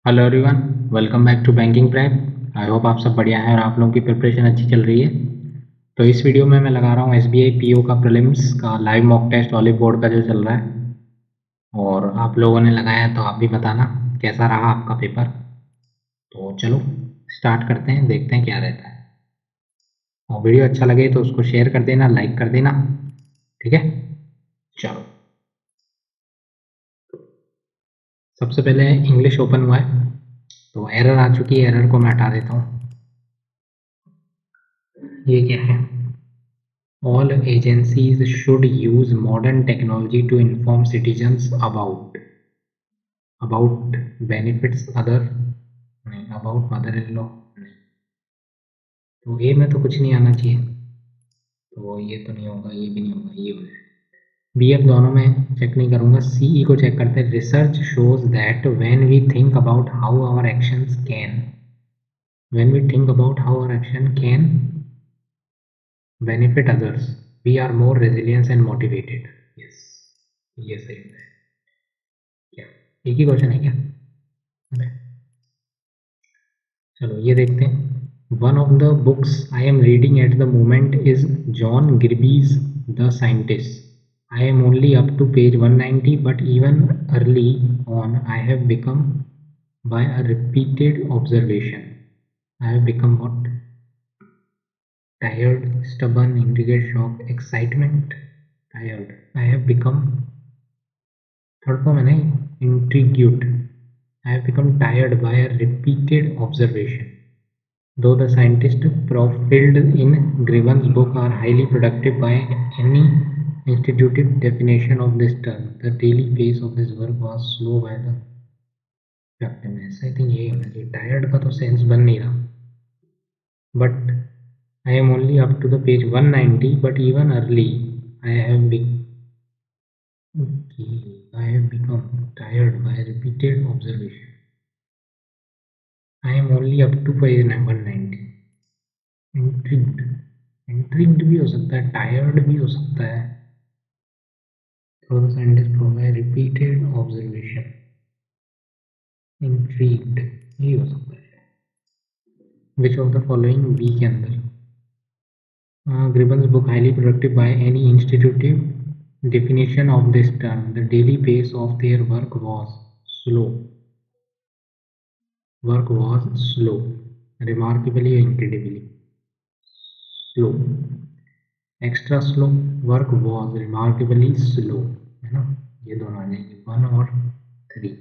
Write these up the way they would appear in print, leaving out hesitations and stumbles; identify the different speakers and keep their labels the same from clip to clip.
Speaker 1: Hello everyone, welcome back to banking prep. I hope आप सब बढ़िया हैं और आप लोगों की प्रिपरेशन अच्छी चल रही है। तो इस वीडियो में मैं लगा रहा हूँ एसबीआई पीओ का प्रीलिम्स का live mock test olive board का जो चल रहा है, और आप लोगों ने लगाया है तो आप भी बताना कैसा रहा आपका पेपर। तो चलो स्टार्ट करते हैं, देखते हैं क्या रहता है। और वीडियो अच्छा लगे तो उसको शेयर कर देना, लाइक कर देना, ठीक है। चलो, सबसे पहले इंग्लिश ओपन हुआ है, तो एरर आ चुकी है, एरर को मैं हटा देता हूँ। ये क्या है? All agencies should use modern technology to inform citizens about benefits other नहीं, about mother in law नहीं, तो ए में तो कुछ नहीं आना चाहिए, तो ये तो नहीं होगा, ये भी नहीं होगा, ये हो जाएगा। बी एफ दोनों में चेक नहीं करूँगा। सी ई को चेक करते हैं। Research shows that when we think about how our action can benefit others, we are more resilient and motivated. Yes, ये सही है। क्या एक ही क्वेश्चन है क्या? अरे चलो ये देखते हैं। One of the books I am reading at the moment is John Gribbin's the scientist. I am only up to page 190, but even early on, I have become by a repeated observation. I have become what? Tired, stubborn, intrigued, shocked, excitement, tired. I have become, third form है नहीं, intrigued. I have become tired by a repeated observation. Though the scientists profiled in Griven's book are highly productive by any institutive definition of this term, the daily pace of his work was slow by the effectiveness. I think यही होना चाहिए। Tired का तो sense बन नहीं रहा। But I am only up to the page 190, but even early I have I have become tired by repeated observation. I am only up to page 190. Intrigued, intrigued भी हो सकता है, tired भी हो सकता है। Through the scientist provide repeated observation. Intrigued ये हो सकता है। Which of the following B के अंदर? Gibbon's book highly productive by any institutive definition of this term. The daily pace of their work was slow. Work was slow. Remarkably or incredibly slow. Extra slow. Work was remarkably slow, है ना? ये दोनों आ जाएंगे, 1 और 3।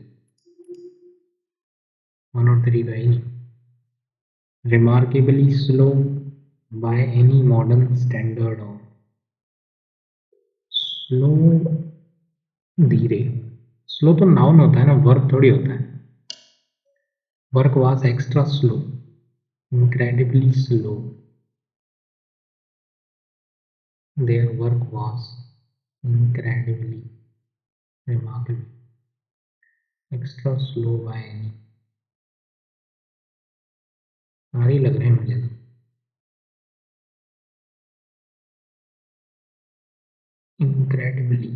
Speaker 1: 1 और 3 तो है। Remarkably slow by any modern standard of slow, धीरे। स्लो तो नाउन होता है ना, वर्ब थोड़ी होता है। Work was extra slow, incredibly slow. Their work was incredibly, remarkably, extra slow by any, सारे लग रहे हैं मुझे तो। इनक्रेडिबली,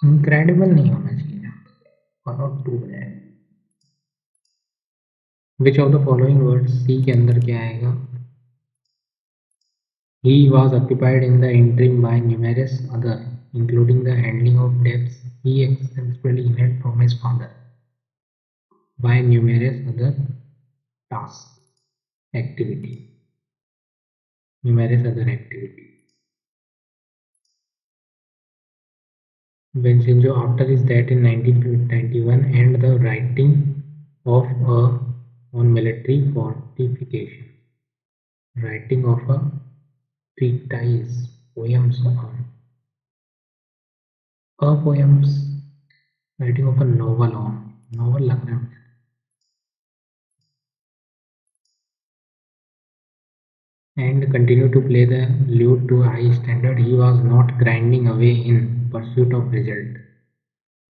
Speaker 1: इनक्रेडिबल नहीं होना चाहिए ना, 1 और 2 हो जाएगा। Which of the following words, C के अंदर क्या आएगा? He was occupied in the interim by numerous other, including the handling of debts he extensively inherited from his father, by numerous other tasks, activity, numerous other activity. When Shinzo after his death in 1991 and the writing of a on military fortification, writing of a treatise, poems on poems, writing of a novel on, novel लग रहा है। And continued to play the lute to a high standard. He was not grinding away in pursuit of result.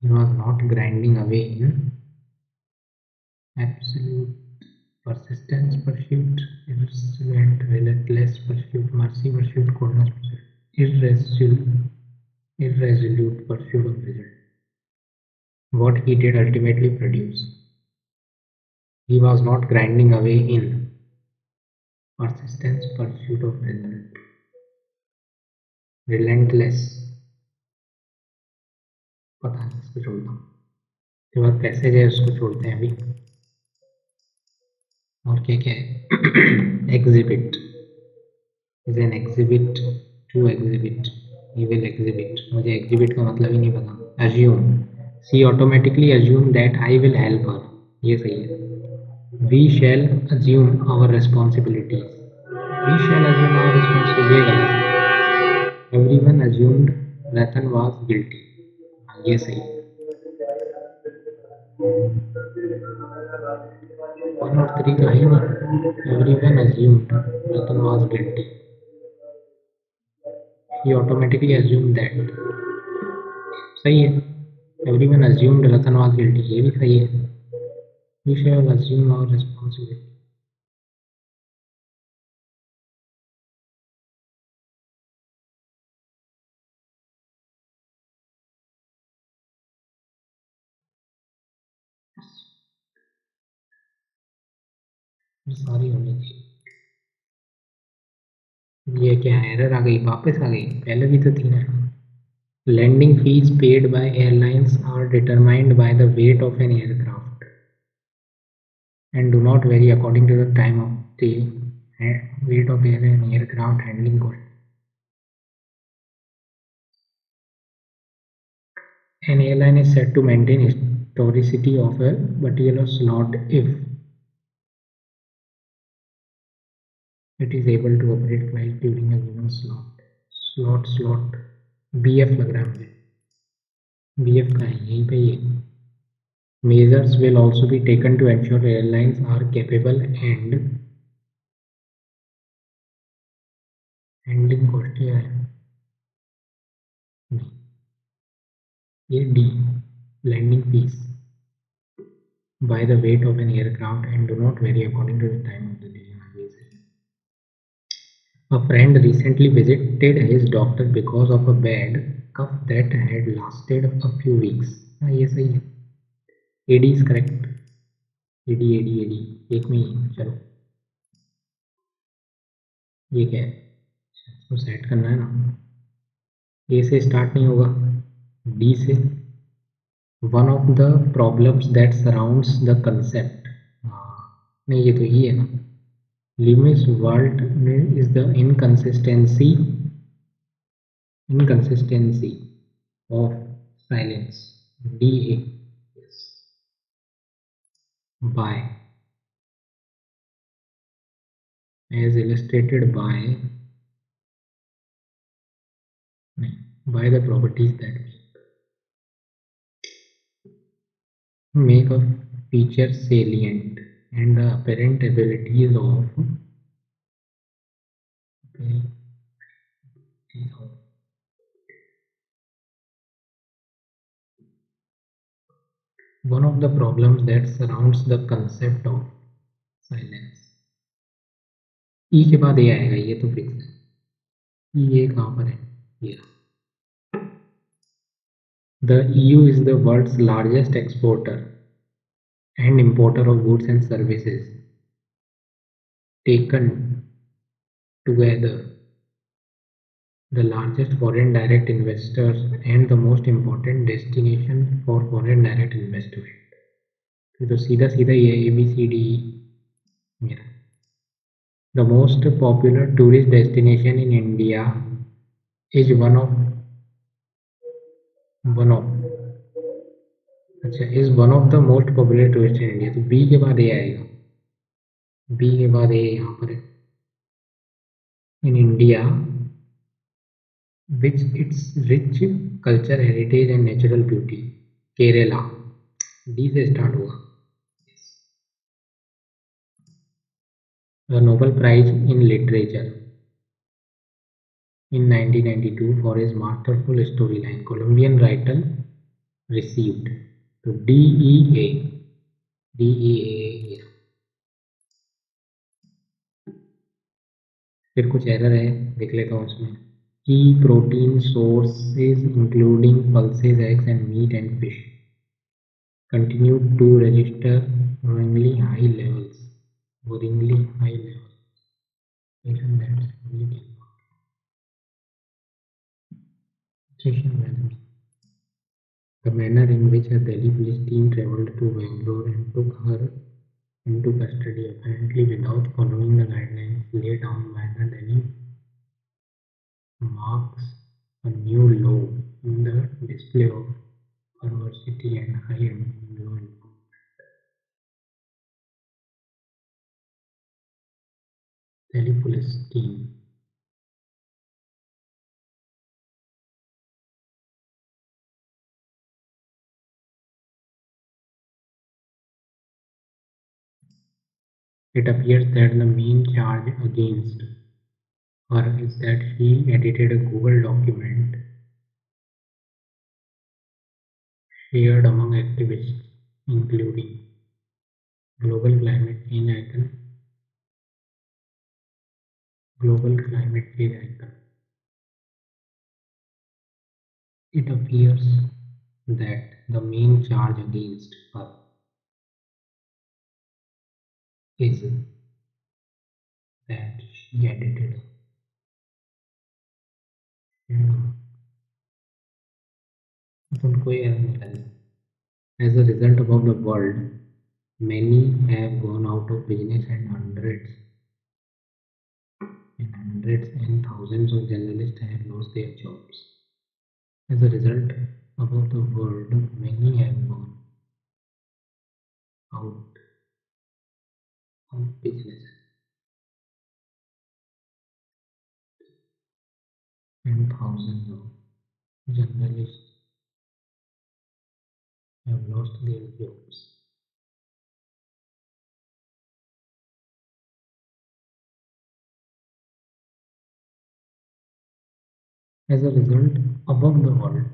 Speaker 1: He was not grinding away in absolute persistence pursuit, irresolute, relentless pursuit, mercy pursuit, coldness pursuit, irresolute pursuit of result. What he did ultimately produce. He was not grinding away in persistence pursuit of result. Relentless. पता है इसको छोड़ता हूँ। उसके बाद passage है उसको छोड़ते हैं अभी। और क्या क्या है? Exhibit is an exhibit to exhibit he will exhibit. मुझे एग्जिबिट का मतलब ही नहीं पता। Assume C automatically assume that I will help her, ये सही है। We shall assume our responsibilities, we shall assume our responsibility, ये गलत है। Everyone assumed Ratan was guilty, ये सही है। 1 और 3 का ही नहीं। Everyone assumed Ratan was guilty, he automatically assumed that, सही है। Everyone assumed Ratan was guilty, ये भी सही है। we shall assume our responsibility। Sorry होनी थी। ये क्या है? एरर आ गई, वापस आ गई, पहले भी तो थी ना। Landing fees paid by airlines are determined by the weight of an aircraft and do not vary according to the time of the weight of an aircraft handling cost. An airline is said to maintain historicity of a particular slot if it is able to operate flights during a given slot. Slot BF लग रहा है मुझे। BF का है, यहीं पे ही है। Measures will also be taken to ensure airlines are capable and handling cost है नहीं, ये D landing fees by the weight of an aircraft and do not vary according to the time of the day. A friend recently visited his doctor because of a bad cough that had lasted a few weeks. हाँ ये सही है। AD is correct. AD एक में ही है। चलो ये क्या है? इसको सेट करना है ना। A से स्टार्ट नहीं होगा, D से। One of the problems that surrounds the concept, नहीं ये तो ही है ना। Limis Walt is the inconsistency of silence. DA, yes. By, as illustrated by, by the properties that make a feature salient and the apparent abilities of one of the problems that surrounds the concept of silence. ई के बाद ये आएगा, ये तो fix है। ये कहाँ पर है? ये The EU is the world's largest exporter and importer of goods and services. Taken together, the largest foreign direct investors and the most important destination for foreign direct investment. तो सीधा सीधा ये ABCD मेरा। The most popular tourist destination in India is one of अच्छा is one of the most popular tourist in India। तो B के बाद ये आएगा, B के बाद ये यहाँ पर है। In India, which its rich culture, heritage and natural beauty. Kerala, D से स्टार्ट होगा। The Nobel Prize in Literature in 1992 for his masterful storyline Colombian writer received. तो DEA फिर कुछ एरर है, देख लेता हूँ उसमें। Key protein sources including pulses, eggs and meat and fish continue to register worryingly high levels. Worryingly high levels. Station that really cannot. Station balance. The manner in which a Delhi police team traveled to Bangalore and took her into custody, apparently without following the guidelines laid down by the Delhi, marks a new low in the display of perversity and high law enforcement. Delhi police team. It appears that the main charge against her is that she edited a Google document shared among activists, including global climate change icon, global climate change icon. It appears that the main charge against her is that she edited a तुमको ये मिला है. As a result, above the world, many have gone out of business and thousands of journalists have lost their jobs. As a result, above the world, many have gone out of business and thousands of journalists have lost their jobs. As a result, above the world,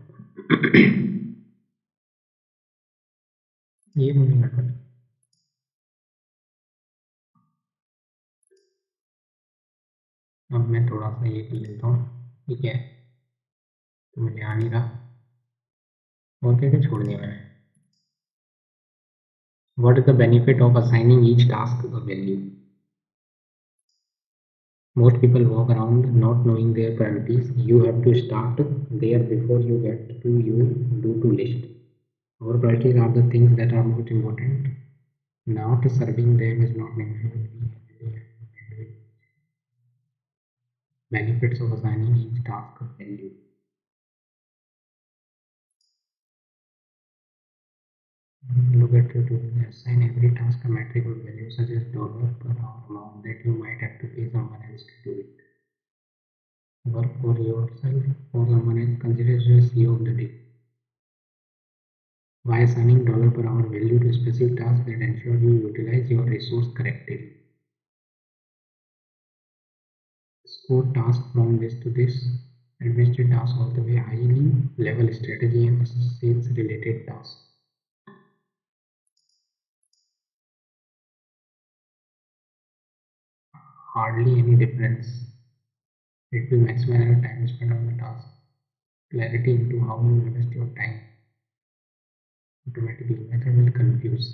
Speaker 1: ये मुझे लगा. अब मैं थोड़ा सा ये कर लेता हूँ, ठीक है, तो मुझे आ नहीं रहा और क्या क्या छोड़ दिया मैंने. What is the benefit of assigning each task a value? Most people walk around not knowing their priorities. You have to start there before you get to your do-to list. Our priorities are the things that are most important. Not serving them is not negotiable. Benefits of assigning each task a value. Look at your to-do. Assign every task a metric or value such as dollar per hour amount that you might have to pay someone else to do it. Work for yourself or someone else. Consider your CEO of the day. By assigning dollar per hour value to specific tasks that ensure you utilize your resource correctly. Score tasks from this to this. Administrative tasks all the way highly level strategy and sales related tasks. Hardly any difference. It will maximize your time spent on the task. Clarity into how you invest your time. Automatically method will confuse.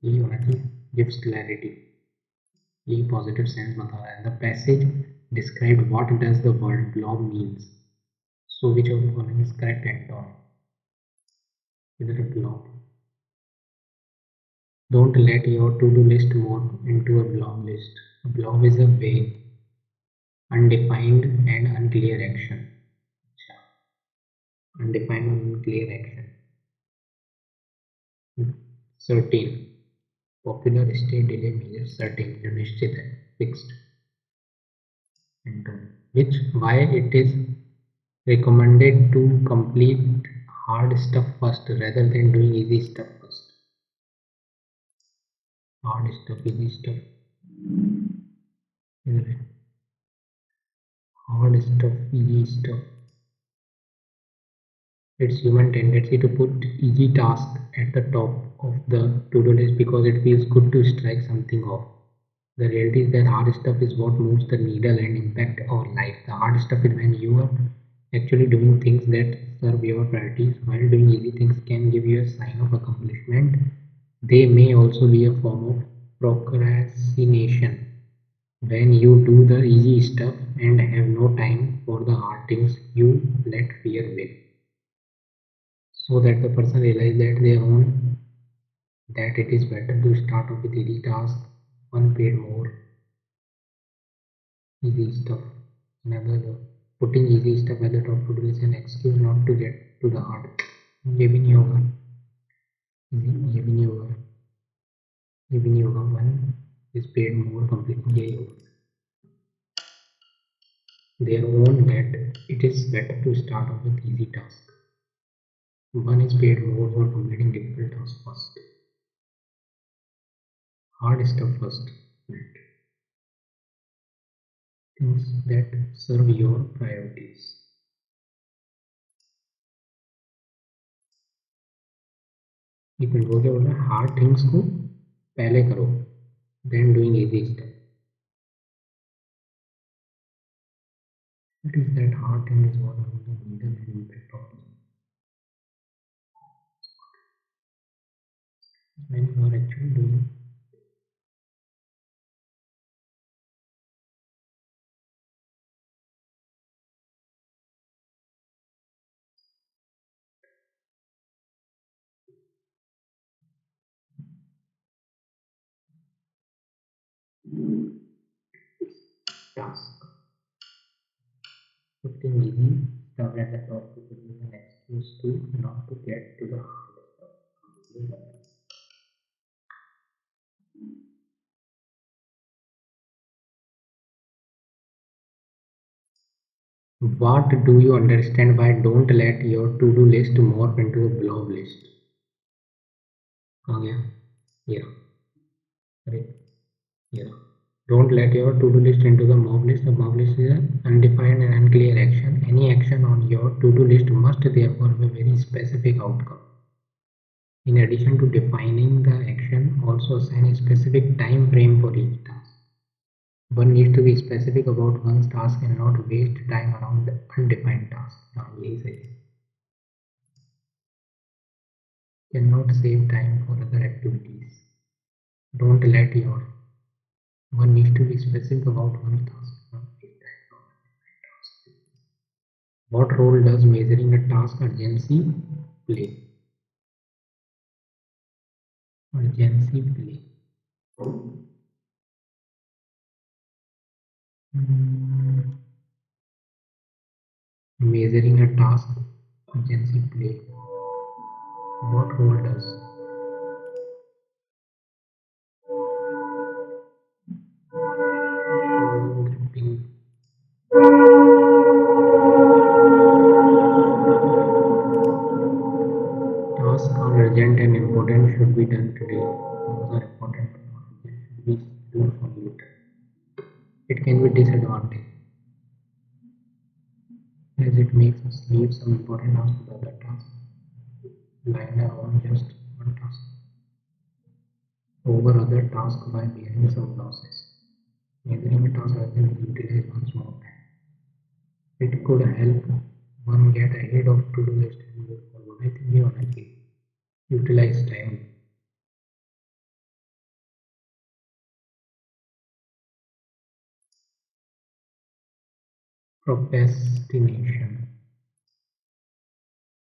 Speaker 1: ये होना चाहिए gives clarity. ये positive sense बता रहा है. The passage described what does the word blob means. So which of the following is correct, Anton? Either a blob. Don't let your to-do list morph into a blob list. A blob is a vague, undefined and unclear action. Undefined and unclear action. Certain. Popular state delay measures certain, जो निश्चित है, fixed. Anton. Why it is recommended to complete hard stuff first rather than doing easy stuff first. Hard stuff, easy stuff. Hard stuff, easy stuff. It's human tendency to put easy tasks at the top of the to-do list because it feels good to strike something off. The reality is that hard stuff is what moves the needle and impact our life. The hard stuff is when you are actually doing things that serve your priorities, while doing easy things can give you a sign of accomplishment They may also be a form of procrastination. When you do the easy stuff and have no time for the hard things, you let fear win. So that the person realizes that they own that it is better to start off with easy task, one paid more, easy stuff. Another putting easy stuff at the top to do is an excuse not to get to the hard. ये भी नहीं होगा, ये भी नहीं होगा, ये भी नहीं होगा. One is paid more completely यही होगा. They own that it is better to start off with easy task. One is paid more for completing difficult tasks first. Hard stuff first. Things that serve your priorities. एक minute वो क्या बोल रहा है, hard things को पहले करो, then doing easy stuff. It is that hard thing is what has the needle and impact of when you are actually doing task. Putting easy stuff at the top to give you an excuse to not to get to the hard stuff. What do you understand by don't let your to-do list morph into a blob list? कहाँ गया? ये रहा. अरे ये रहा. Don't let your to-do list into the mob list. The mob list is an undefined and unclear action. Any action on your to-do list must therefore have a very specific outcome. In addition to defining the action, also assign a specific time frame for each task. One needs to be specific about one's task and not waste time around undefined tasks. हाँ यही सही है. Cannot save time for other activities. Don't let your one needs to be specific about one's task. Not waste time for undefined tasks. What role does measuring a task urgency play? Urgency play. Measuring a task urgency play. What role does gripping tasks are urgent and important should be done today? Those are important but not urgent should be done for later. It can be disadvantage as it makes us leave some important tasks to other tasks. Liner on just one task over other tasks by bearing some losses. Measuring a task urgent will utilize one's more time. It could help one get ahead of to-do list and move forward. I think ये होना चाहिए. Utilize time. Procrastination.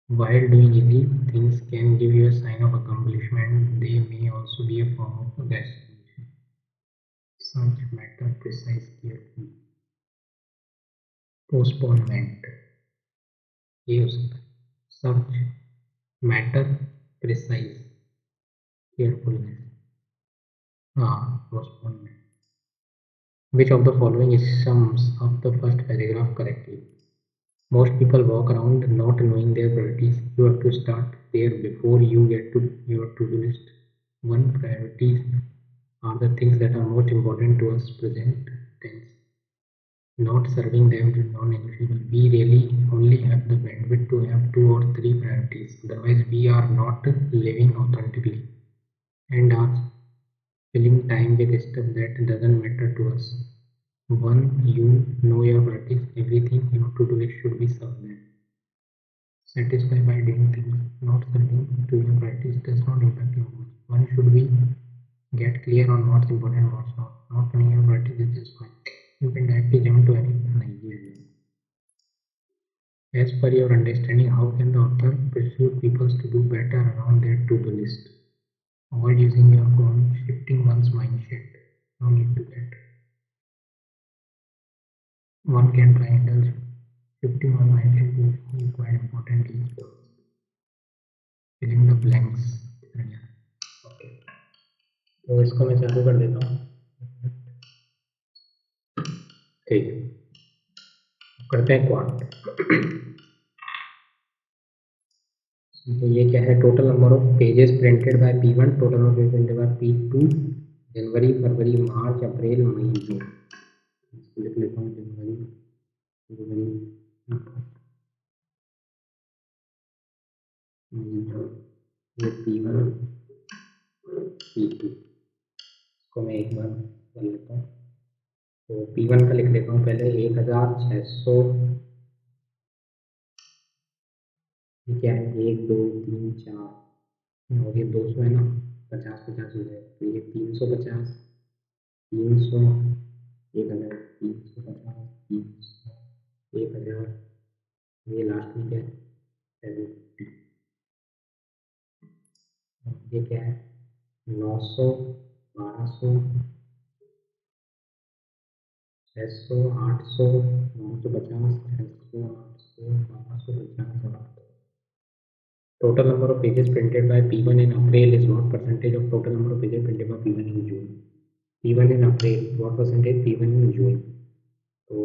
Speaker 1: While doing easy things can give you a sign of accomplishment, they may also be a form of procrastination. Such matter precise carefully. Postponement. ये हो सकता है. Such matter precise carefulness. हाँ postponement. Which of the following sums up the first paragraph correctly? Most people walk around not knowing their priorities. You have to start there before you get to your to-do list. One, priorities are the things that are most important to us present tense. Not serving them is non-negotiable. We really only have the bandwidth to have 2 or 3 priorities. Otherwise, we are not living authentically and are filling time with stuff that doesn't matter to us. One, you know your priorities. Everything your to-do list should be served them. Satisfied by doing things, not serving to your priorities does not impact your goals. One should clear on what's important, what's not नहीं है, but it is fine. You can directly jump to any नहीं है. As per your understanding, how can the author persuade people to do better around their to-do list? Avoid using your phone, shifting one's mindset. No need to that. One can try handles shifting one mindset is quite important. Filling the blanks. Okay. तो इसको मैं चालू कर देता हूँ. ठीक, करते हैं क्वांट. तो ये क्या है? Total number of pages printed by P1, total number of pages printed by P2, जनवरी, फरवरी, मार्च, अप्रैल, मई, जून. लिख लेता हूँ जनवरी, फरवरी, मई, जून. ये P1, P2 इसको मैं एक बार कर लेता हूँ. तो P1 का लिख लेता हूँ पहले 1600. क्या है? 1 2 3 4 और ये 200 है ना, 50 50 हो जाए तो ये 350, 300, 1000, 350, 300, 1000. ये लास्ट में क्या है? 70. ये क्या है? 900, 1200, 600, 800, 950, 600, 800, 1250. Total number of pages printed by P1 in April is what percentage of total number of pages printed by P1 in June? P1 in April, what percentage? P1 in June. तो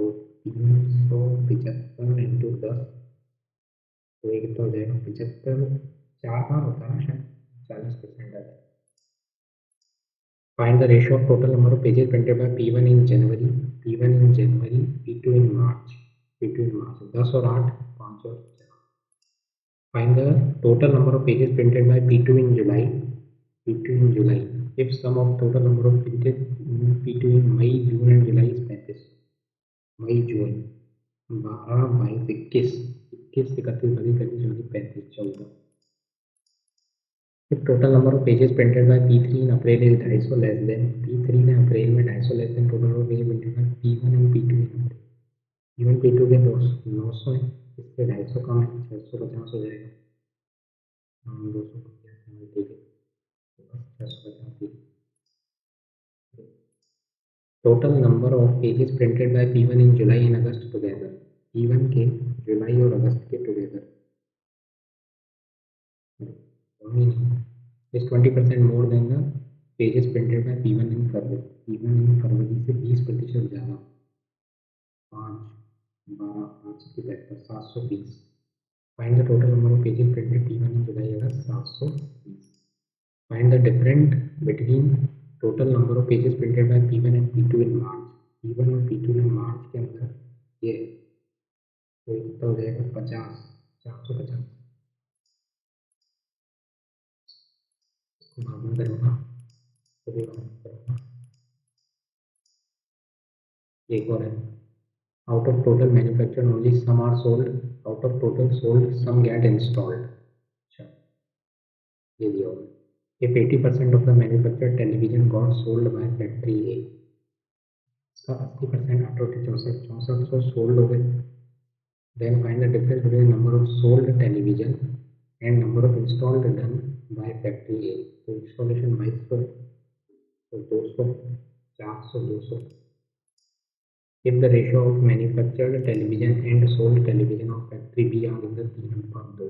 Speaker 1: 375 into 10, तो ये कितना हो जाएगा? 75. 4 बार होता है ना शायद, 40% आता है. Find the ratio of total number of pages printed by P1 in January, P1 in January, P2 in March, P2 in March. 10 और 8, 5 और 4. Find the total number of pages printed by P2 in July, P2 in July. If sum of total number of printed P2 in May, June and July is 35. May, June, 12, 22, 21, 21, 31, 32, 33, 34, 14. If total number of pages printed by P3 in April is 250 less than P3 ने अप्रैल में 250 less than total number of pages printed by P1 and P2 in April. P1 P2 के 900 है, इससे 250 कम है, 650 हो जाएगा. 250, ठीक है, 650. Total number of pages printed by P1 in July and August together. P1 के जुलाई और अगस्त के together is 20% more than the pages printed by P1 in February. P1 in फरवरी से 20% ज़्यादा. 5, 12, 5 की 720. Find the total number of pages printed P1 in July August. 720. Find the difference between total number of pages printed by P1 and P2 in March. P1 और P2 में मार्च के अंदर ये तो कितना हो जाएगा? 50, 450. इसको भाग करूँगा तो भी भाग करूँगा. एक और है. Out of total manufactured, only some are sold. Out of total sold, some get installed. अच्छा, ये दिया होगा. If 80% of the manufactured television got sold by factory A, इसका 80% 8 64 sold हो गए. Then find the difference between number of sold television and number of installed done by factory A. तो installation 2200 है, तो 200, 400, 200. If the ratio of manufactured television and sold television of factory B are in the 3:2,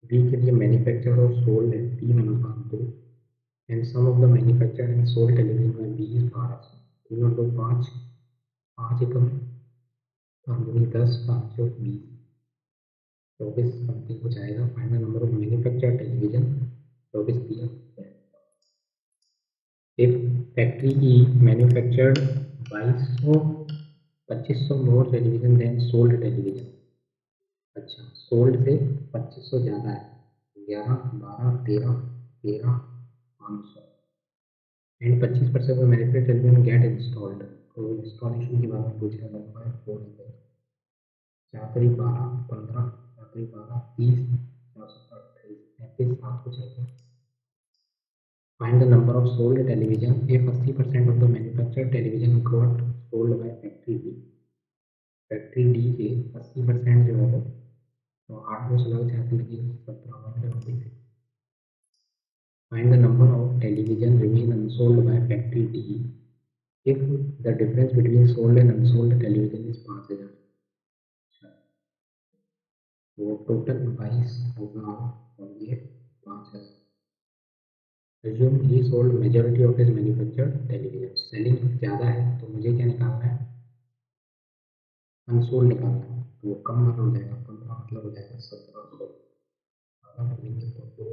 Speaker 1: B के लिए manufactured और sold है 3:2, and sum of the manufactured and sold television by B is 1200. 3 और 2 5, 5 एकम 5 10, 5 और 20, 24 something कुछ आएगा. Find the number of manufactured television. 24 दिया. If factory E manufactured 2500 more television than sold television. अच्छा, सोल्ड से 2500 ज़्यादा है. 11, 12, 13, 13, 500. And 25% of manufactured television get installed. तो इंस्टॉलेशन के बारे में पूछ रहा है. 400. 4 तारीख 12, 15, 4 तारीख 12, 30, 428, 35, 7 कुछ है. Find the number of sold television if 80% of the manufactured television got sold by factory B. Factory D के 80% जो है तो 8 2 16 86 लगी 17 Find the number of television remain unsold by factory D if the difference between sold and unsold television is 5000. वो total 22,000 और ये 5000. Assume he sold majority of his manufactured television. Selling ज़्यादा है तो मुझे क्या निकालना है? अनसोल्ड निकालना है. तो वो कम मतलब हो जाएगा 15 मतलब हो जाएगा 1700. आधा कर लेंगे तो दो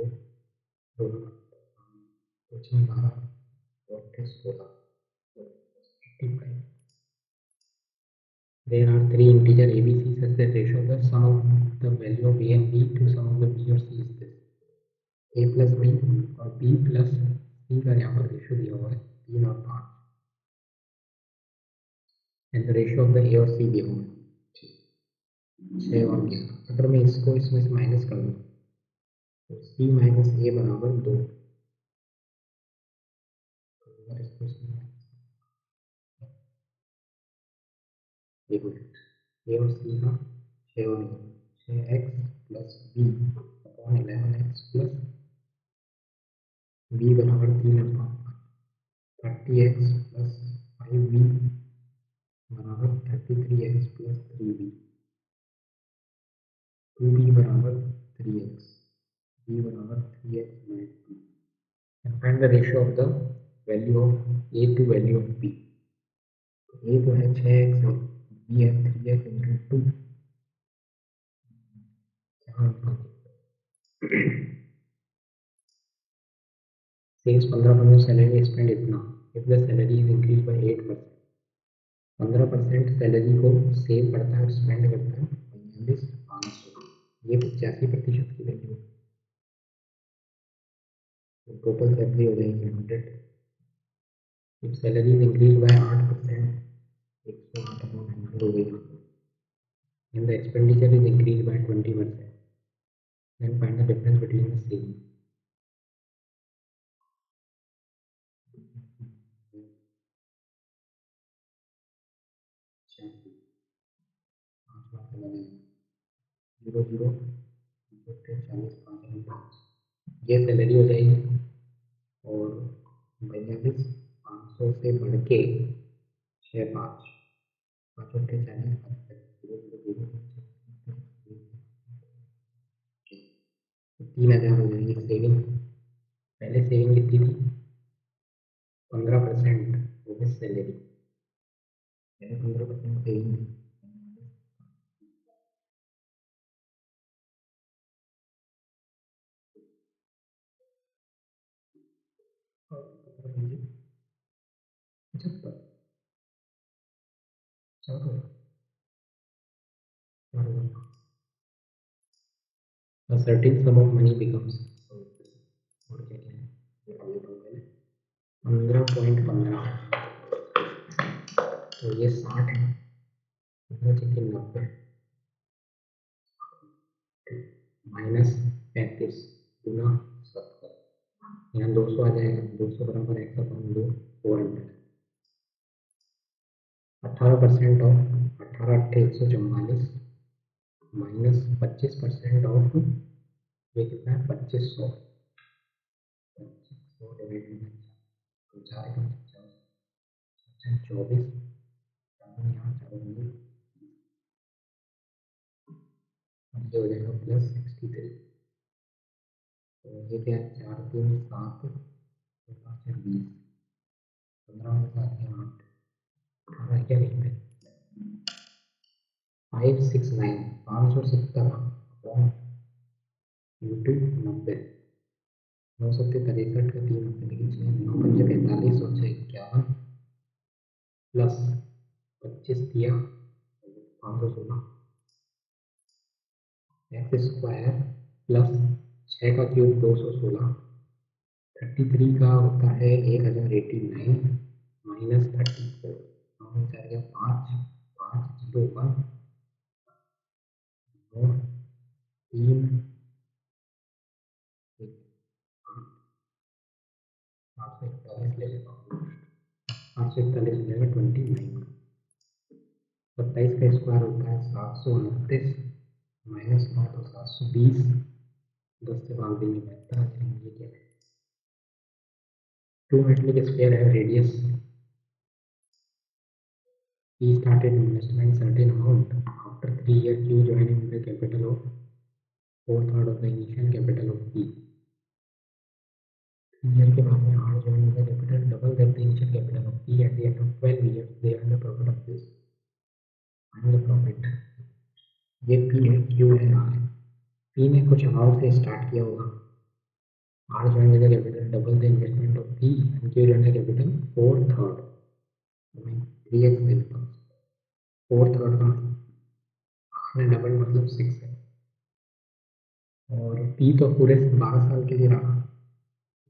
Speaker 1: कुछ नहीं 12 और 16 85. There are three integer ABC such that ratio of the sum of the value of A and B to sum of the B और C is this. A plus B और B plus C का यहाँ पर ratio दिया हुआ है 3 और 5 and the ratio of the A और C दिया हुआ है 6 और 11. अगर मैं इसको इसमें से माइनस कर दूँ तो C माइनस A बराबर 2. अगर इसको इसमें एक मिनट A और C का 6 और 6x plus B upon 11x plus B बराबर 3 और 5 30x प्लस 5B बराबर 33x प्लस 3B 2B बराबर 3x B बराबर 3x minus 2. And find the ratio of the value of A to value of B. A तो है 6x और B है 3x into 2. Says 15% salary spent इतना. If the salary is increased by 8%, 15% salary को save करता है और spend करता है 500. ये 85% की वैल्यू है. तो टोटल सैलरी हो जाएगी 100. If salary is increase by 8%, 108 upon 100 हो गई. And the expenditure is increase by 20%, then find the difference between the same. Zero zero 40 ये सैलरी हो जाएगी और 500 से बढ़ के 6 5 5 3000 हो जाएगी सेविंग. पहले सेविंग कितनी थी 15% वो भी सैलरी. पहले 15% सेविंग थी. A certain sum of money becomes 15.15 तो ये 60 है. कितने 90 माइनस 35 गुना 70. यहाँ 200 आ जाएगा. 200 बराबर x upon 2 400. 18% of 18 8 144 minus 25% of ये कितना है 2500. 2500 डिवाइडेड बाय 4 24 यहाँ 4 ये हो जाएगा प्लस 63. तो ये क्या है 4 3 7 5 20 15 में 7 या 8 18 क्या लिखते हैं 569 570 अपॉन यूट्यूब 90 9 सत्ते 63 का 3 लेकिन 9 पंजे 45 और 6 51 प्लस 25 दिया 516 एक्स स्क्वायर प्लस 6 का क्यूब 216 33 का होता है 1089 माइनस 34 5 5 0 1 9 3 841 ले लेता हूँ, 841 हो जाएगा 29। 27 का स्क्वायर होता है 729 माइनस 9 तो 720, 10 से भाग देंगे 72 आ जाएंगे। ये क्या है? टू मेटलिक स्फीयर है radius, he started investment certain amount. After 3 years, Q joining with the capital of 4/3 of the initial capital of P. 3 year के बाद में R joined with the capital double that the initial capital of P at the end of 12 years. They earn the profit of this. Find the profit. ये P है, Q है, R है। P ने कुछ amount से start किया होगा। R joined with the capital double the investment of P and Q joined the capital 4/3. मैं 3x देता हूँ। 4/3 का मतलब डबल मतलब 6 है। और P तो पूरे 12 साल के लिए रहा।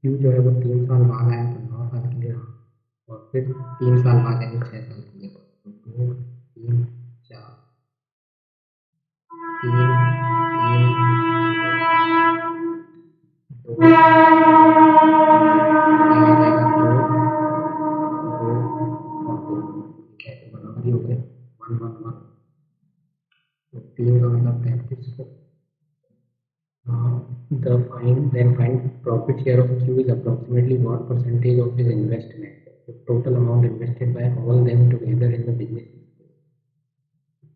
Speaker 1: क्यू जो है वो 3 साल बाद आया तो 9 साल के लिए रहा और फिर 3 साल बाद यानी 6 साल के लिए। तो 2 3 4 3 3 2 ठीक है तो बराबर ही हो गए 1 1 1। तो 3 का मतलब 33 को then find profit share of Q is approximately what percentage of his investment, the total amount invested by all them together in the business।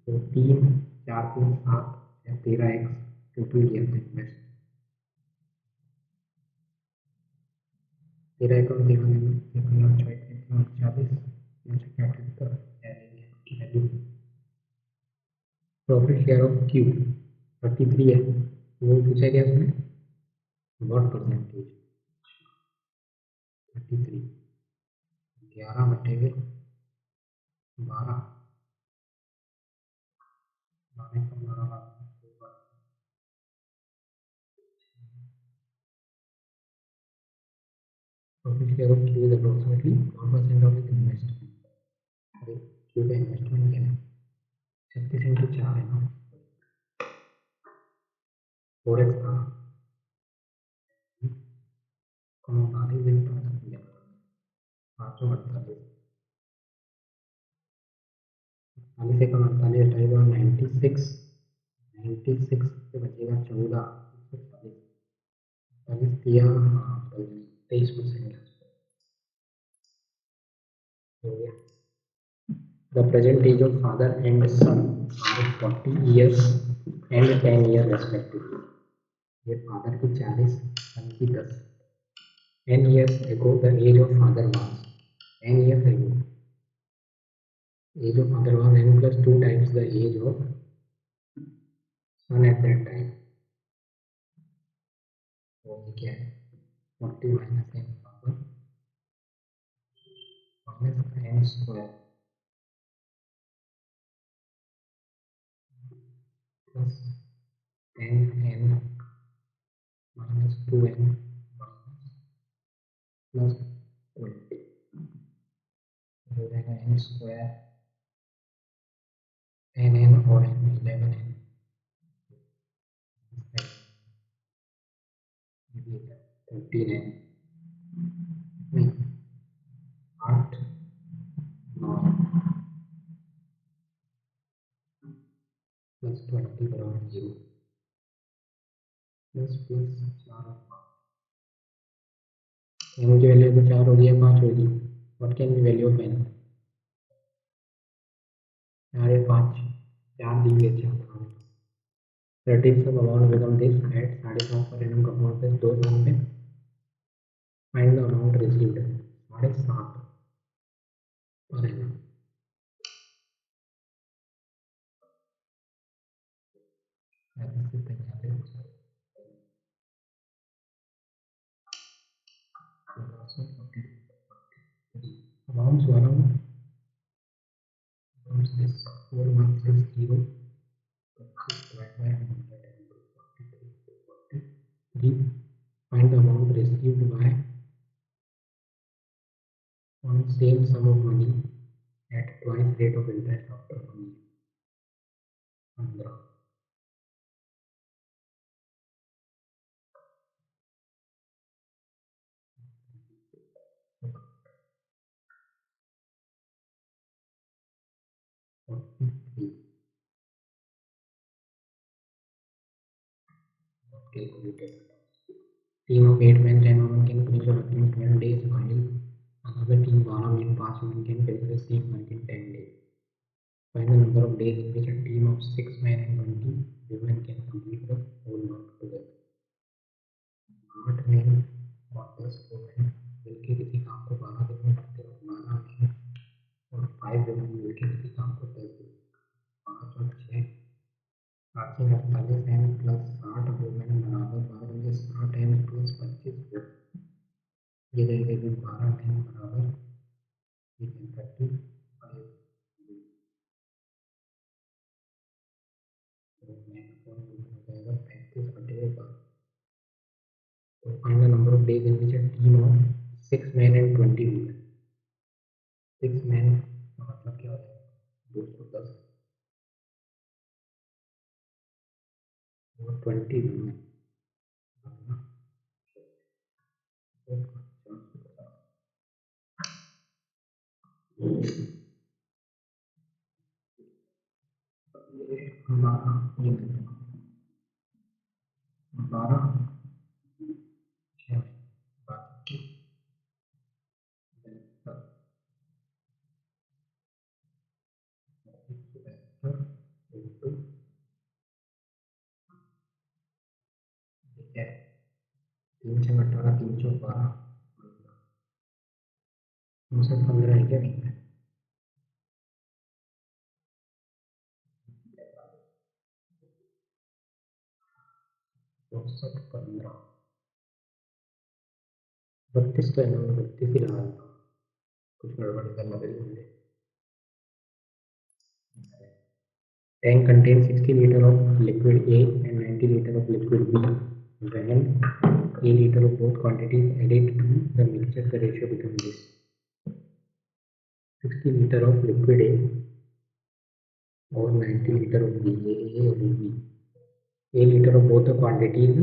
Speaker 1: तो 3 4 3 7 13x टोटल किया था इन्वेस्ट। 13 एकड़ दिखा देंगे 1,40,000 value. Profit share of Q 33 है, वो पूछा गया उसमें व्हाट परसेंटेज 33 11 बटे में 12 12 का 12 profit share of Q is approximately 1% of is investment. अरे क्यू का इन्वेस्टमेंट क्या है 36 इंटू 4 है ना 4x था कम 48 दिन का मतलब 848 48 एकम 48 हटाएगा 96 96 से बचेगा 14 140 40 दिया 23% हो गया। The present age of father and son are 40 years and 10 years respectively। ये फादर की 40 सन की 10। 10 years ago the age of father was 10 years ago age of father was n plus 2 times the age of son at that time। तो ये क्या है 40 minus n power minus n square plus 10n minus 2n minus plus 20 हो जाएगा n square nn और n 11n 13n नहीं 8 9 plus 20 बराबर 0 plus plus 4 और 5 n की वैल्यू तो 4 होगी या 5 होगी। What can be value of n 4 या 5 4 दी हुई है 4 30 सब amount become this eight 7.5 per annum का अमाउंट है 2 साल में। Find the amount received 7.5 per annum 35 से 43 amounts one amounts this 4160 divided by 143 find the amount received by on same sum of money at twice rate of interest after 1 year 15। calculated. Team of 8 men, 10 women can finish a work in 12 days, while another team 12 men, 5 women can finish the same work in 10 days. Find the number of days in which a team of 6 men and 20 women can complete the whole work together. 8 men और 10 women मिलकर किसी काम को 12 दिन में करते हैं, 12 men और 5 women मिलकर किसी काम को 10 दिन, 5 और 6 8 से 48 एन प्लस 60 वुमेन बराबर 12 बजे 60 एन प्लस 25 ये रहेगा कि 12 एन बराबर 35 हो जाएगा 35 बटे 12. So find the number of days in which a team of 6 men and 20 women. 6 men का मतलब क्या होता है 210 और 20 women ये हमारा ये 12 बाकी 318 312 15 है क्या नहीं है 15 32 तो है ना 32 ही लगा कुछ गड़बड़ी करना पड़ेगी मुझे. Tank contains 60 liters of liquid A and 90 liters of liquid B. When a liter of both quantities added to the mixture, the ratio becomes this: 60 liters of liquid A or 90 liters of B. A or B. A liter of both the quantities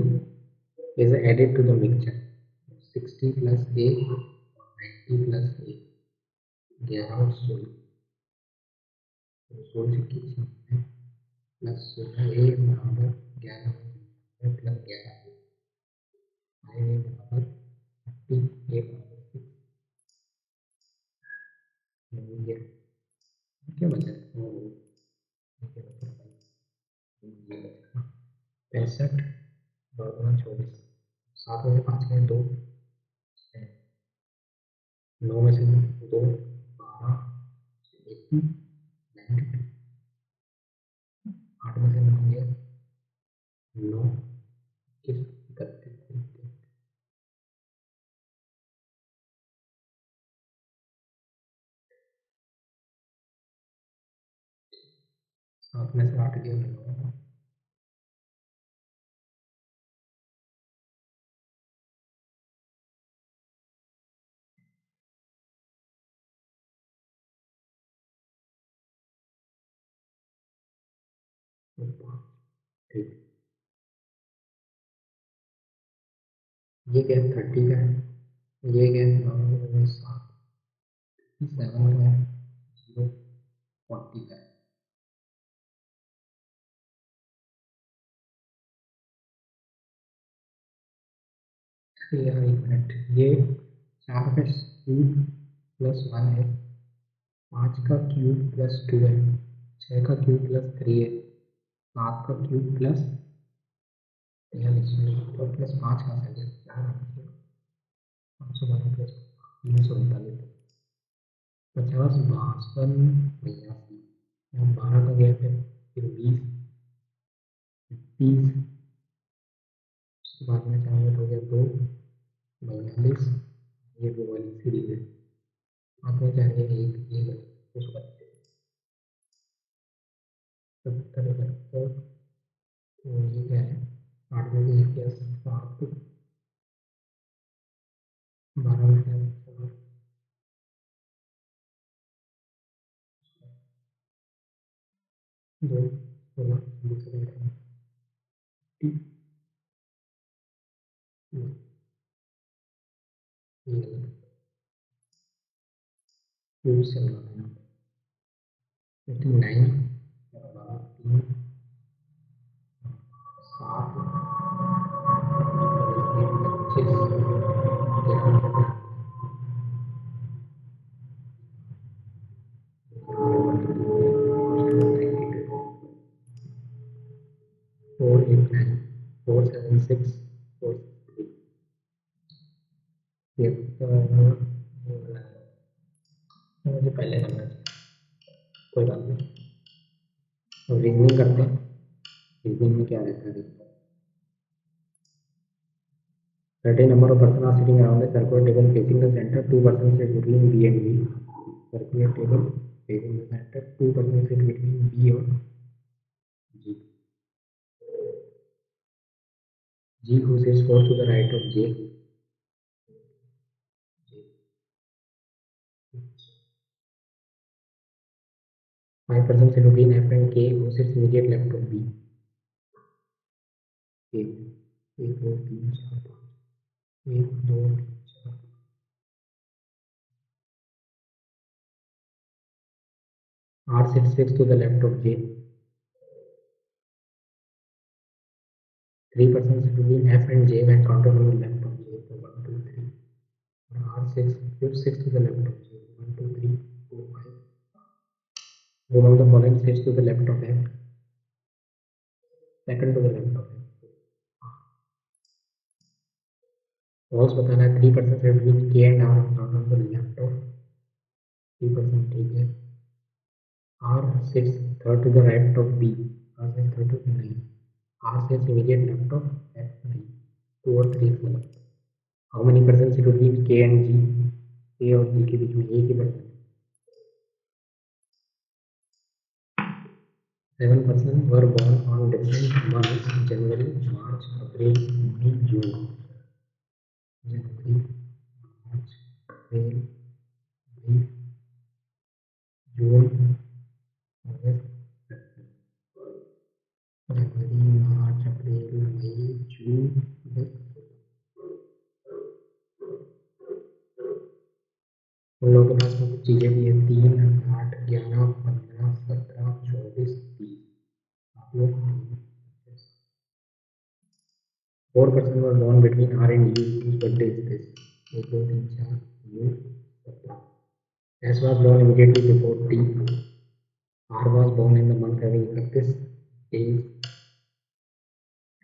Speaker 1: is added to the mixture. 60 plus A or 90 plus A. 11 और 16 16 की plus 16 A बराबर 11 plus 11 A बराबर 30 A बराबर 6 क्या बचा 65 24 7 में से 5 में 2 9 में से 2 12 80 92 8 में से 9 गया 9 21 31 7 में से 8 गया 9 ठीक ये क्या 30 का है ये क्या 7 7 का है 0 40 का है यार एक मिनट ये 4 का क्यूब प्लस 1 है 5 का क्यूब प्लस 2 है 6 का क्यूब प्लस 3 है 7 का क्यूब प्लस 43 और प्लस 5 का है 512 प्लस 339 50 52 82 यहाँ 12 का गैप है फिर 20 30 उसके बाद में 4 हो गया 2 42 ये वो वाली सीरीज है आप में चाहिए एक ये उस बच्चे 70 71 तो ये क्या है 8 में से 1 गया 7 12 में से 4 2 16 20 ये क्यूब से बनाना 59 3 7 ये तो मुझे पहले करना चाहिए, कोई बात नहीं। तो रीजनिंग करते हैं। रीजनिंग में क्या रहता है देखते हैं। Certain number of persons are sitting around a circular table facing the center. Two persons sit between B and G. Circular table facing the center. Two persons sit between B और G. G who sits fourth to the right of J. 5% sit between F and K who sits immediate left of B. K. एक दो तीन चार पाँच, एक दो तीन चार। R sits six to the left of J. 3% sit between F and J when counted on the left of J. So 1, 2, 3. R sits fifth six to the left of J. 1, 2, 3, 4, 5. One of the following sits to the left of F. Second to the left of F. False बताना है। 3% sit between K and R not on the left of 3%, ठीक है। R sits third to the right of B. R sits third to नहीं। R sits immediate left of F नहीं। 2 और 3 is गलत। How many persons sit between K and G? K और G के बीच में एक ही person। 7% were born on different months: January, March, April, May, June. January, March, April, May, June, August, September. January, March, April, May, June, August। उन लोगों के पास में कुछ चीज़ें भी है। 3, 8, 11, 15, 17, 24, 30। आप लोग 4% were born between R and U. Whose birthday is this? 1, 2, 3, 4, U, 17। S was born immediately before T. R was born in the month having 31 days।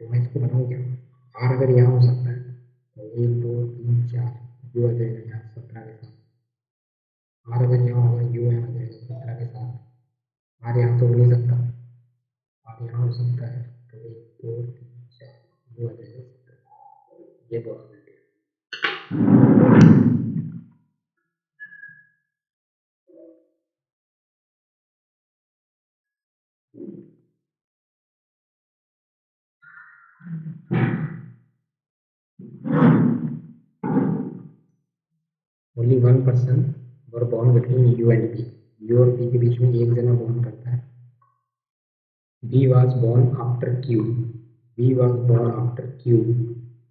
Speaker 1: तो मैं इसको बनाऊँ क्या? R अगर यहाँ हो सकता है तो 1, 2, 3, 4 U आ जाएगा यहाँ 17 के साथ। R अगर यहाँ होगा U यहाँ आ जाएगा 17 के साथ। R यहाँ तो हो नहीं सकता। R यहाँ हो सकता है तो 1, 2, 3, 4 U आ जाएगा 17। ये पॉसिबिलिटी है। Only one person were born between U and P. U और P के बीच में एक जना born करता है। B was born after Q. B was born after Q,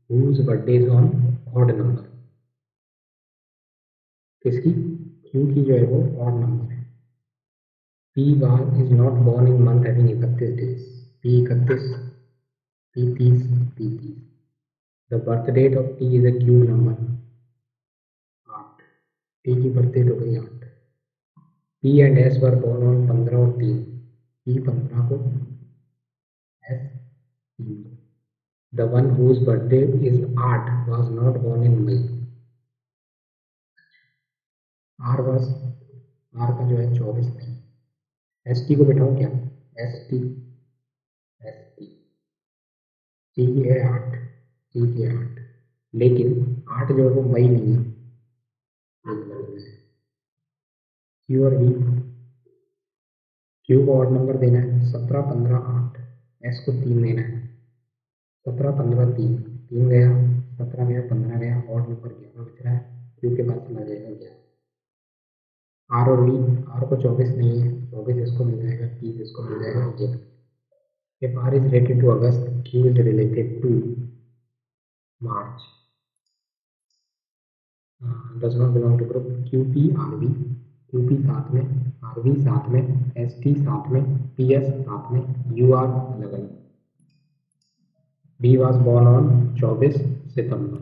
Speaker 1: whose birthday is on odd number. किसकी? Q की जो है वो odd number है। P was is not born in month having 31 days. P 31, P 30, P 30। The birth date of T is a cube number 8। T की birth date हो गई 8। P and S were born on 15 और 3। P 15 को, S 3 को। The one whose birthday is 8 was not born in May. R was, R का जो है 24 नहीं। एस टी को बैठाऊँ क्या? S T, S T, T की है 8, टी की है 8, लेकिन 8 जो है वो मई नहीं है। क्यू और वी, क्यू को ऑड नंबर देना है 17, 15, 8। एस को 3 देना है 17, 15, 3। 3 गया, 17 गया, 15 गया, ऑड नंबर 11 बच रहा है। क्यू के पास चला जाएगा 11। आर और वी, आर को 24 नहीं है, 24 इसको मिल जाएगा, 30 इसको मिल जाएगा, ये। If R is related to August, Q is related to March. Does not belong to group QP RV। QP साथ में, RV साथ में, ST साथ में, PS साथ में, UR अलग अलग। B was born on 24 September.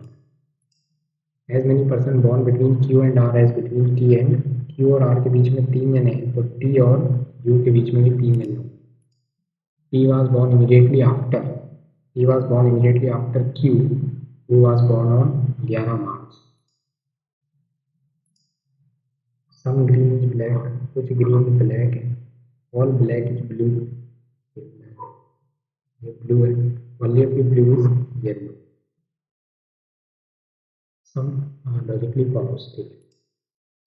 Speaker 1: As many person born between Q and R as between T and Q और R के बीच में 3 जने हैं, तो T और U के बीच में भी 3 जने होंगे। He was born immediately after, he was born immediately after Q, who was born on 11 March। Some green is black, कुछ ग्रीन ब्लैक है। ऑल ब्लैक इज ब्लू, ये ब्लू है। Only of blue is yellow. Some logically follows, ठीक है।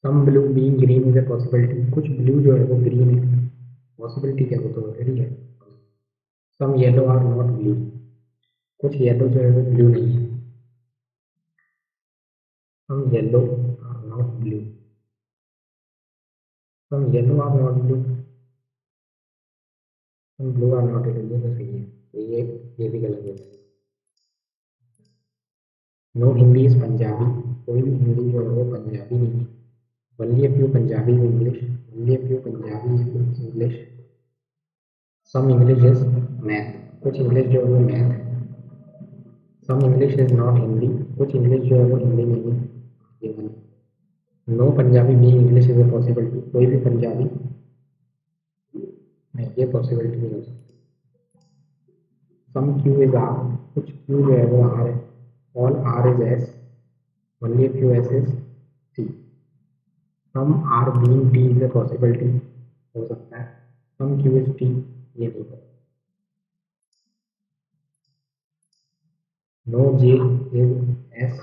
Speaker 1: Some blue being green is a possibility, कुछ blue जो है वो ग्रीन है, पॉसिबिलिटी क्या, वो तो ऑलरेडी है। Some yellow are not blue, कुछ येलो जो है वो ब्लू नहीं है। Some yellow are not blue, some yellow are not blue, some blue are not yellow, ये तो सही है। तो ये भी गलत हो जाएगा। नो हिंदी इज पंजाबी, कोई भी हिंदी जो है वो पंजाबी नहीं है। only a few Punjabi English, only a few Punjabi English. Some English is math, कुछ इंग्लिश जो है वो मैथ है। Some English is not Hindi, कुछ इंग्लिश जो है वो हिंदी नहीं है। ये वाला। No Punjabi be English is a possibility, कोई भी पंजाबी नहीं, ये पॉसिबिलिटी नहीं हो सकती। सम क्यू इज आर, कुछ क्यू जो है वो आर है। All R is S, only few S is T. Some R being T is a possibility, हो सकता है। सम क्यू इज टी, ये नहीं पता। No J is S,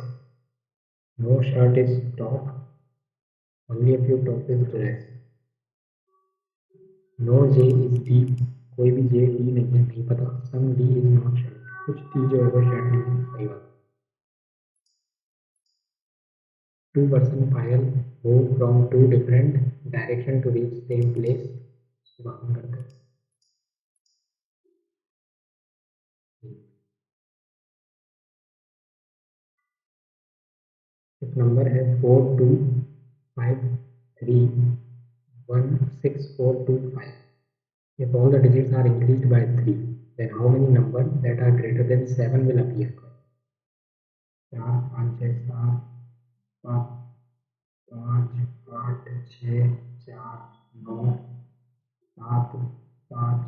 Speaker 1: no shirt is top, only few top is dress. No J is D, कोई भी J D नहीं है, नहीं पता। Some D is not shirt, कुछ टी जो है वो शर्ट नहीं है, सही बात। Two person file move from two different direction to reach same place, बात करते हैं। इस नंबर है 42531645। If all the digits are increased by 3, then how many numbers that are greater than 7 will appear? 4 5 6 7 7 5 8 6 4 9 7 5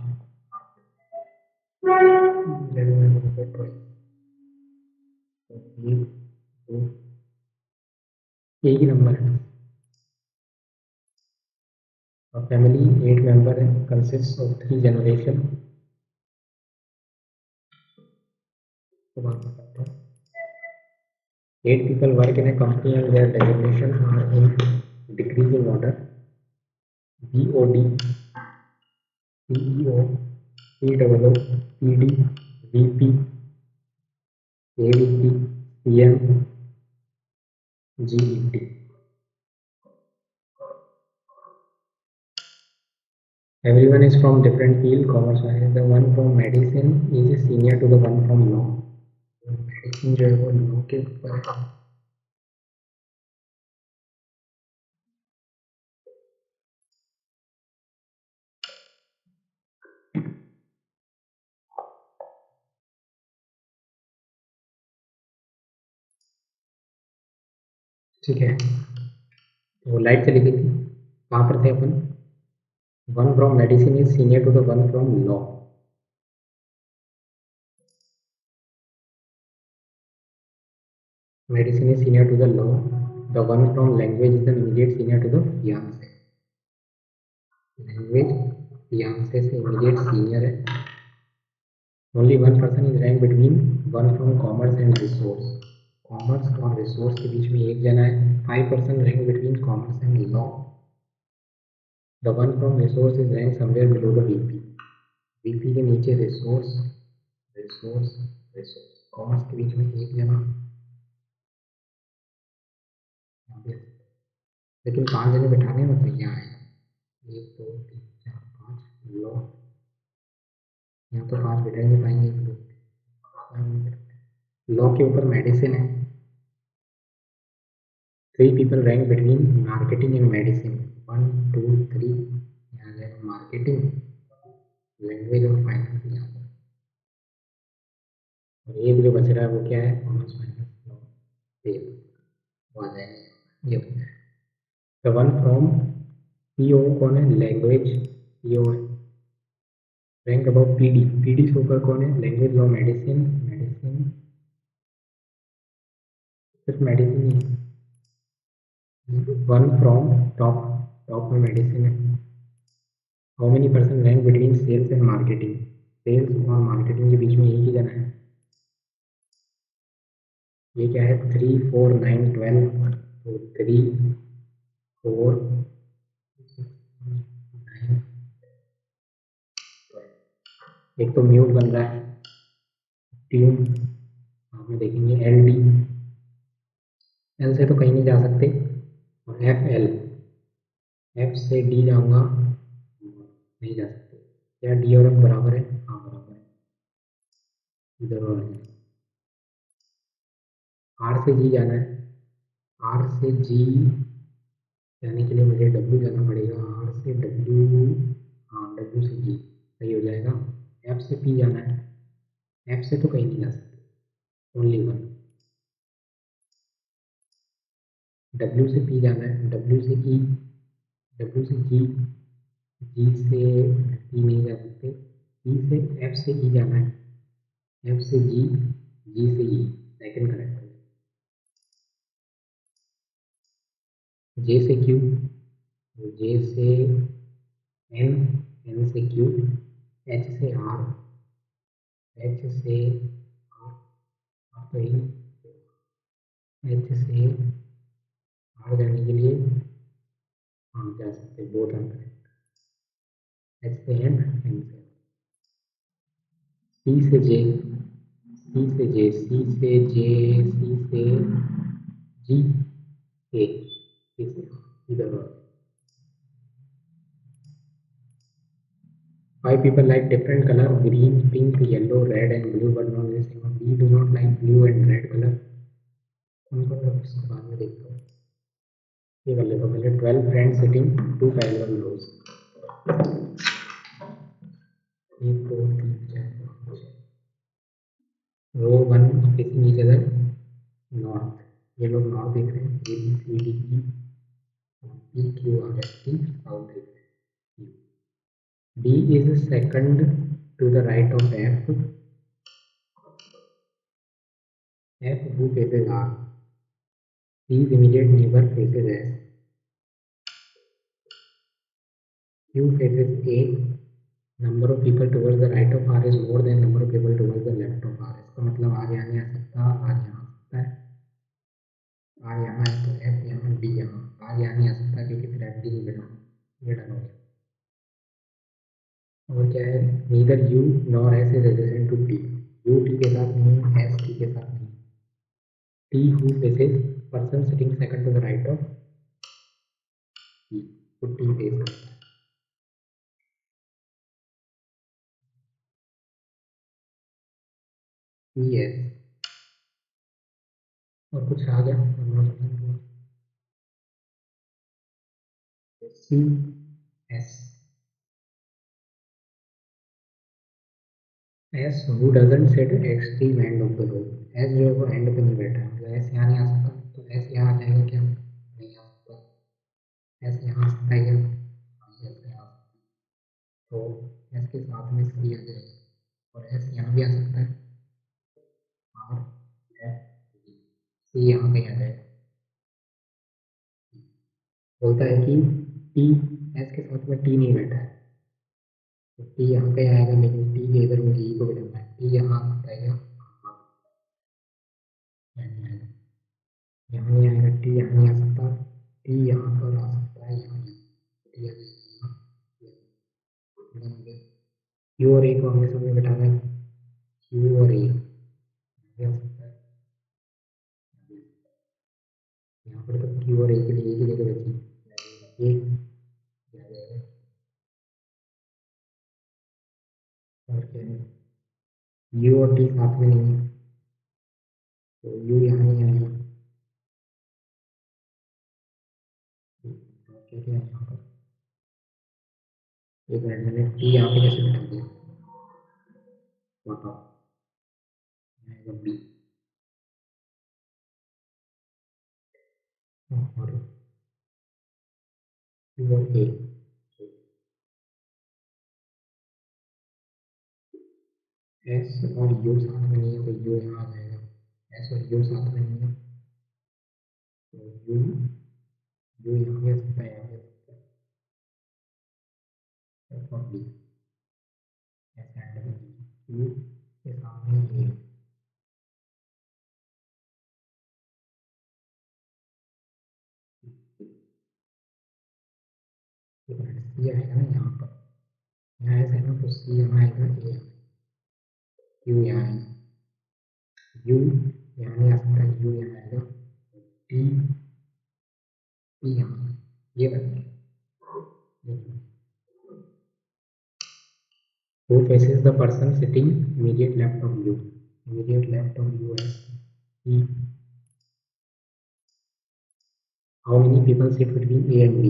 Speaker 1: एक ही नंबर है। और family 8 member है, consist of 3 generation. तो बात करते हैं। 8 people work in a company and their designation are in decreasing order: BOD, CEO, POO, PD, VP, AVP, CM, GET. Everyone is from different field. Commerce वाले, the one from medicine is senior to the one from law. Medicine जो है वो law के ऊपर है। ठीक है, वो लाइट चली गई थी, कहाँ पर थे अपन? One from medicine is senior to the one from law. Medicine is senior to the law. The one from language is an immediate senior to the fiance. Language fiance से immediate senior है. Only one person is ranked between one from commerce and resource. Commerce और resource के बीच में एक जना है. 5% ranked between commerce and law. The one from resource is ranked somewhere below the VP. VP के नीचे resource, resource, resource. Commerce के बीच में एक जना. लेकिन 5 जने बिठाने में तो यहाँ आएगा 1 2 3 4 5 लॉ। यहाँ तो 5 बिठा ही नहीं पाएंगे, 1 2 लॉ के ऊपर मेडिसिन है। 3 people rank between marketing and medicine, 1 2 3 यहाँ जाएगा मार्केटिंग, लैंग्वेज और फाइनेंस यहाँ पर। और एक जो बच रहा है वो क्या है? कॉमर्स फाइनेंस लॉ, वो आ जाएगा ये। द वन फ्रॉम पीओ कौन है? लैंग्वेज पीओ है, रैंक अबाउट पीडी। पीडी से ऊपर कौन है? लैंग्वेज लॉ मेडिसिन, मेडिसिन सिर्फ मेडिसिन ही है। वन फ्रॉम टॉप, टॉप में मेडिसिन है। How many percent rank between sales and marketing, sales और मार्केटिंग के बीच में एक ही जना है। ये क्या है, 3 4 9 12, तो 3 4 9। एक तो म्यूट बन रहा है, ट्यून, बाद में देखेंगे एल डी, एल से तो कहीं नहीं जा सकते, और एफ एल, एफ से डी जाऊंगा, नहीं जा सकते। क्या डी और एफ बराबर है? हाँ बराबर है, इधर और आर से जी जाना है, आर से जी जाने के लिए मुझे डब्ल्यू जाना पड़ेगा, आर से डब्ल्यू, हाँ डब्ल्यू से जी सही हो जाएगा। एफ से पी जाना है, एफ से तो कहीं नहीं जा सकते, ओनली वन। डब्ल्यू से पी जाना है, डब्ल्यू से ई, डब्ल्यू से जी, जी से ई नहीं जा सकते, ई से एफ से ई जाना है, एफ से जी, जी से ई, सेकंड करेक्ट है। जे से क्यू, जे से एन, एन से क्यू, एच से आर, एच से आर, आर तो ही, एच से आर जाने के लिए, हाँ जा सकते, बोथ आर करेक्ट। एच से एन, एन से सी से जे, सी से जे, सी से जे, सी से जी, ए, सी से इधर। Five people like different color: green, pink, yellow, red, and blue, but not the same. We do not like blue and red color. उनको मैं इसके बाद में देखता हूँ। ये कर लेता हूँ पहले। 12 friends sitting two parallel rows. एक दो तीन चार पाँच छः। रो one facing each other north. ये लोग नॉर्थ देख रहे हैं, A B C D E, P Q R S T south देख रहे हैं। D is second to the right of F. F who faces R. His immediate neighbor faces S. Q faces A. Number of people towards the right of R is more than number of people towards the left of R. इसका मतलब R यहाँ नहीं आ सकता, R यहाँ आ सकता है, R यहाँ है तो F यहाँ, D यहाँ, R यहाँ नहीं आ सकता क्योंकि फिर F D नहीं बना, ये डन हो गया। और क्या है, neither U nor S is adjacent to T. U T के साथ नहीं है, S T के साथ नहीं है। T who faces person sitting second to the right of T, तो T फेस करता है। T S, और कुछ आ गया C S, S who doesn't set extreme end of the road, S जो है वो एंड पे नहीं बैठा है, मतलब एस यहाँ नहीं आ सकता, तो एस यहाँ आ जाएगा क्या? नहीं आ सकता। एस यहाँ आ सकता है क्या? हाँ, एस यहाँ आ सकता है, तो एस के साथ में सी आ जाएगा, और एस यहाँ भी आ सकता है, आर एफ सी यहाँ पे आ जाएगा। बोलता है कि टी, एस के साथ में टी नहीं बैठा है, तो टी यहाँ पे आएगा, लेकिन टी के इधर मुझे ई को बैठना है, टी यहाँ आ सकता है क्या? हाँ, यहाँ नहीं आएगा, यहाँ नहीं आएगा, टी यहाँ नहीं आ सकता, टी यहाँ पर आ सकता है, यहाँ नहीं, टी आ जाएगा यहाँ, क्यू और ए को हमने सामने बैठाना है, क्यू और ए आ सकता है, यहाँ पर तो क्यू और ए के लिए एक ही जगह बची, एक आ जाएगा, और क्या है, यू और टी साथ में नहीं है, तो यू यहाँ नहीं आएगा, और क्या क्या है यहाँ पर, एक मिनट, मैंने टी यहाँ पे कैसे बैठा दिया, बताओ, आएगा बी, और क्यू और ए, एस और यू साथ में नहीं है, तो यू यहाँ आ जाएगा, एस और यू साथ में नहीं है, तो यू यू यहाँ भी आ सकता है, यहाँ भी आ सकता है, और डी ऐसे एंड में यू के सामने ये सी आएगा ना यहाँ पर, यहाँ ऐसे है ना, तो सी यहाँ आएगा, ए यू यहाँ आएगा, यू यहाँ नहीं आ सकता, यू यहाँ आएगा, टी टी यहाँ, ये बन गया। Who faces the person sitting immediate left of you? Immediate left of you as E. How many people sit between A and B?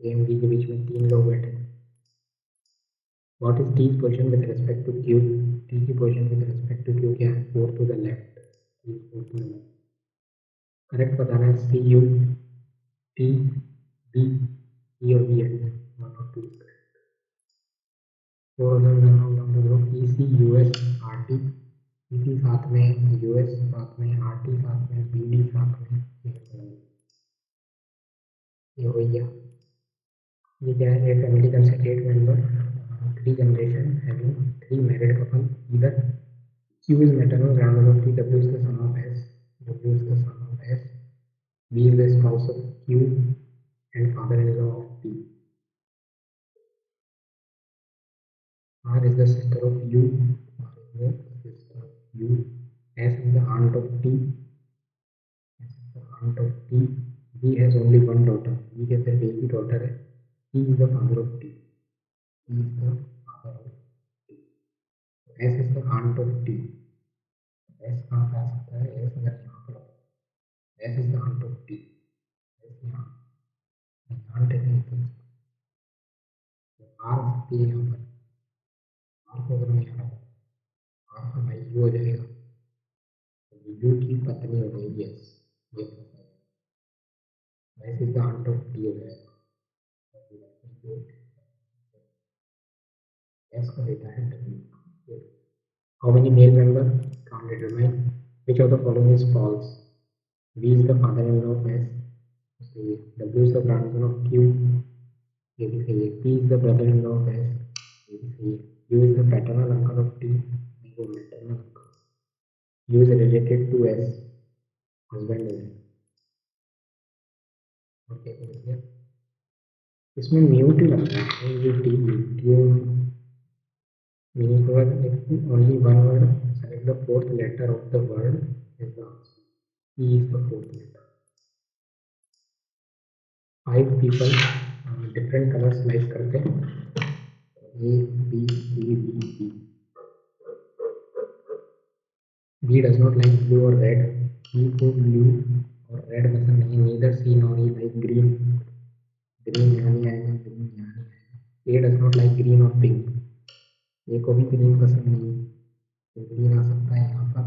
Speaker 1: A and B के बीच में 3 लोग बैठे हैं. What is T's position with respect to Q? T की position with respect to Q क्या है? 4 to the left. T 4 to the left. Correct बताना है C U T B E और B है. 1 और 2 is correct. 4 E C U S R T. E C साथ में, U S साथ में, R T साथ में, B D साथ में. ये हो गया. ये क्या है? A family consists 8 members, 3 generation having 3 married couple. Either Q is maternal grandmother of T, W is the son of S, W is the son of S, B is the spouse of Q, and father-in-law of T. R is the sister of U, R is the sister of U, S is the aunt of T, S is the aunt of T. B has only one daughter, B के सिर्फ एक ही daughter है. T is the father of T, T is the father of T. S is the aunt of T. S कहाँ पे आ सकता है? S अगर यहाँ पर, S is the aunt of T. S यहाँ aunt है नहीं तो R आ सकती है यहाँ पर. R को अगर मैं यहाँ रखूँ, R का भाई U हो जाएगा, U की पत्नी हो जाएगी S. ये S is the aunt of T हो जाएगा. S का बेटा है W. How many male members? Can't determine. Which of the following is false? B is the father-in-law of S. W is the grandson of Q. ये भी सही है. P is the brother-in-law of S. ये भी सही है. U is the paternal uncle of T. नहीं, वो maternal uncle. U is related to S. Husband है. ओके, तो इसमें म्यूट ही लगता है. ये T meaning for only one word. Select the fourth letter of the word is the answer. E is the fourth letter. 5 people different colors like करते हैं. A B C D E. B does not like blue or red. E को blue और red पसंद नहीं. Neither C nor E like green. Green यहाँ नहीं आएगा, green यहाँ नहीं आएगा. A does not like green or pink. A को भी green पसंद नहीं है, तो green आ सकता है यहाँ पर,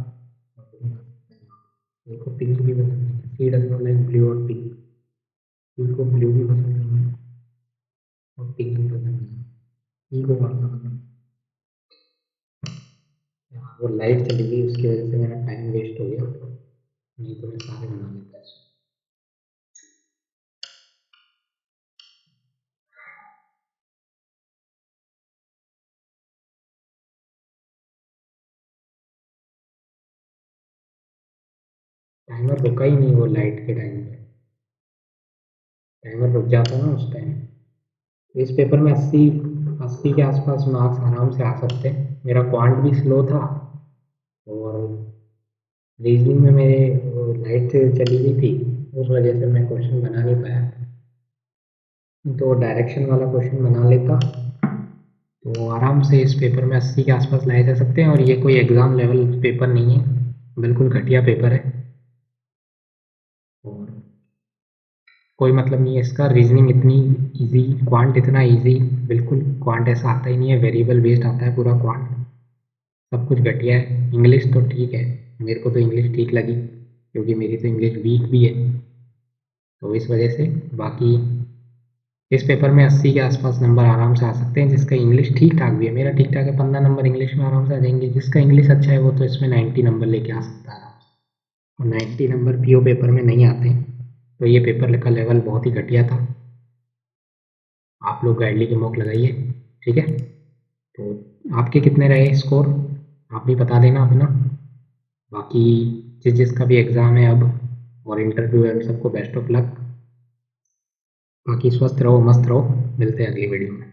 Speaker 1: और green आ सकता है यहाँ पर. A को pink भी पसंद नहीं है. C does not like blue or pink. C को blue भी पसंद नहीं है और pink भी पसंद नहीं है. E को कौन सा पसंद है? वो लाइट चली गई, उसकी वजह से मेरा टाइम वेस्ट हो गया. नहीं तो मैं सारे बना लेता. टाइमर रुका ही नहीं वो लाइट के टाइम पे. टाइमर रुक जाता ना उस टाइम. इस पेपर में 80 के आसपास मार्क्स आराम से आ सकते हैं. मेरा क्वांट भी स्लो था और रीजनिंग में मेरे लाइट चली गई थी, उस वजह से मैं क्वेश्चन बना नहीं पाया. तो डायरेक्शन वाला क्वेश्चन बना लेता तो आराम से इस पेपर में 80 के आसपास लाए जा सकते हैं. और ये कोई एग्ज़ाम लेवल पेपर नहीं है, बिल्कुल घटिया पेपर है और कोई मतलब नहीं है इसका. रीजनिंग इतनी इजी, क्वांट इतना इजी, बिल्कुल क्वांट ऐसा आता ही नहीं है. वेरिएबल बेस्ड आता है पूरा क्वांट. सब कुछ घटिया है. इंग्लिश तो ठीक है, मेरे को तो इंग्लिश ठीक लगी क्योंकि मेरी तो इंग्लिश वीक भी है, तो इस वजह से. बाकी इस पेपर में 80 के आसपास नंबर आराम से आ सकते हैं. जिसका इंग्लिश ठीक ठाक भी है, मेरा ठीक ठाक है, 15 नंबर इंग्लिश में आराम से आ जाएंगे. जिसका इंग्लिश अच्छा है वो तो इसमें 90 नंबर लेके आ सकता है आराम से. और 90 नंबर पीओ पेपर में नहीं आते. तो ये पेपर का लेवल बहुत ही घटिया था। आप लोग गाइडली के मॉक लगाइए, ठीक है। तो आपके कितने रहे स्कोर, आप भी बता देना अपना। बाकी जिसका भी एग्ज़ाम है अब और इंटरव्यू है, सबको बेस्ट ऑफ लक। बाकी स्वस्थ रहो, मस्त रहो, मिलते हैं अगली वीडियो में।